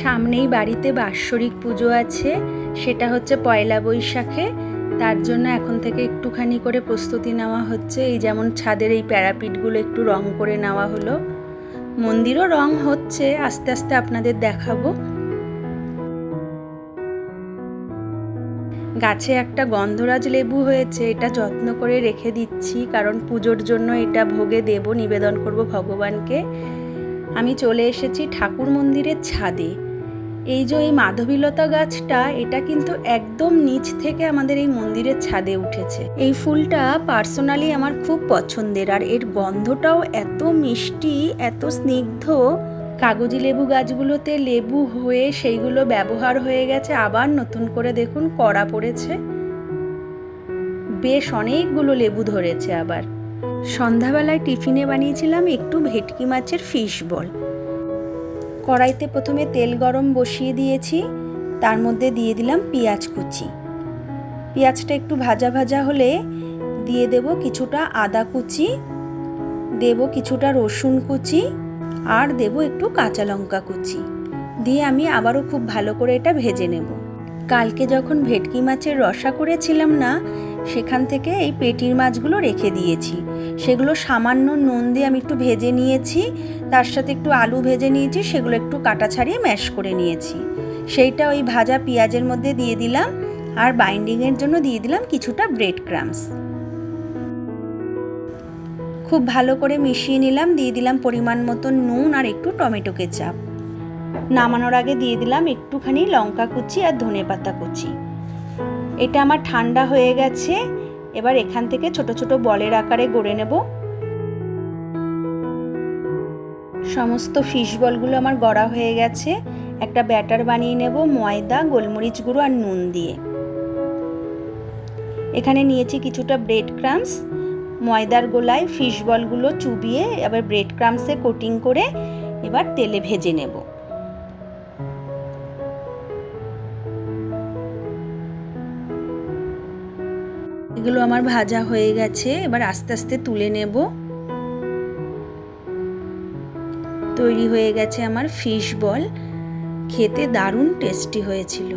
সামনেই বাড়িতে বাৎসরিক পুজো আছে, সেটা হচ্ছে পয়লা বৈশাখে। তার জন্য এখন থেকে একটুখানি করে প্রস্তুতি নেওয়া হচ্ছে। এই যেমন ছাদের এই প্যারাপিটগুলো একটু রং করে নেওয়া হলো, মন্দিরও রং হচ্ছে, আস্তে আস্তে আপনাদের দেখাবো। গাছে একটা গন্ধরাজ লেবু হয়েছে, এটা যত্ন করে রেখে দিচ্ছি, কারণ পুজোর জন্য এটা ভোগে দেব, নিবেদন করব ভগবানকে। আমি চলে এসেছি ঠাকুর মন্দিরের ছাদে। এই যে এই মাধবীলতা গাছটা, এটা কিন্তু একদম নিচ থেকে আমাদের এই মন্দিরের ছাদে উঠেছে। এই ফুলটা পার্সোনালি আমার খুব পছন্দের, আর এর গন্ধটাও এত মিষ্টি, এত স্নিগ্ধ। কাগজি লেবু গাছগুলোতে লেবু হয়ে সেইগুলো ব্যবহার হয়ে গেছে, আবার নতুন করে দেখুন কড়া পড়েছে, বেশ অনেকগুলো লেবু ধরেছে আবার। সন্ধ্যাবেলায় টিফিনে বানিয়েছিলাম একটু ভেটকি মাছের ফিশ বল। কড়াইতে প্রথমে তেল গরম বসিয়ে দিয়েছি, তার মধ্যে দিয়ে দিলাম পেঁয়াজ কুচি। পেঁয়াজটা একটু ভাজা ভাজা হলে দিয়ে দেব কিছুটা আদা কুচি, দেব কিছুটা রসুন কুচি, আর দেব একটু কাঁচা লঙ্কা কুচি দিয়ে আমি আবারও খুব ভালো করে এটা ভেজে নেব। কালকে যখন ভেটকি মাছের রসা করেছিলাম না, সেখান থেকে এই পেটির মাছগুলো রেখে দিয়েছি, সেগুলো সামান্য নুন দিয়ে আমি একটু ভেজে নিয়েছি, তার সাথে একটু আলু ভেজে নিয়েছি, সেগুলো একটু কাটা ছাড়িয়ে ম্যাশ করে নিয়েছি, সেইটা ওই ভাজা পেঁয়াজের মধ্যে দিয়ে দিলাম, আর বাইন্ডিংয়ের জন্য দিয়ে দিলাম কিছুটা ব্রেড ক্রাম্বস। খুব ভালো করে মিশিয়ে নিলাম, দিয়ে দিলাম পরিমাণ মতো নুন আর একটু টমেটো কেচাপ। নামানোর আগে দিয়ে দিলাম একটুখানি লঙ্কা কুচি আর ধনেপাতা কুচি। এটা আমার ঠান্ডা হয়ে গেছে, এবার এখান থেকে ছোট ছোট বলের আকারে গড়ে নেব। সমস্ত ফিশ বলগুলো আমার গড়া হয়ে গেছে। একটা ব্যাটার বানিয়ে নেব ময়দা, গোলমরিচ গুঁড়ো আর নুন দিয়ে। এখানে নিয়েছি কিছুটা ব্রেড ক্রাম্বস। ময়দার গোলায় ফিশ বলগুলো চুবিয়ে এবার ব্রেড ক্রাম্বসে কোটিং করে এবার তেলে ভেজে নেব। এগুলো আমার ভাজা হয়ে গেছে, এবার আস্তে আস্তে তুলে নেব। তৈরি হয়ে গেছে আমার ফিশ বল, খেতে দারুণ টেস্টি হয়েছিল।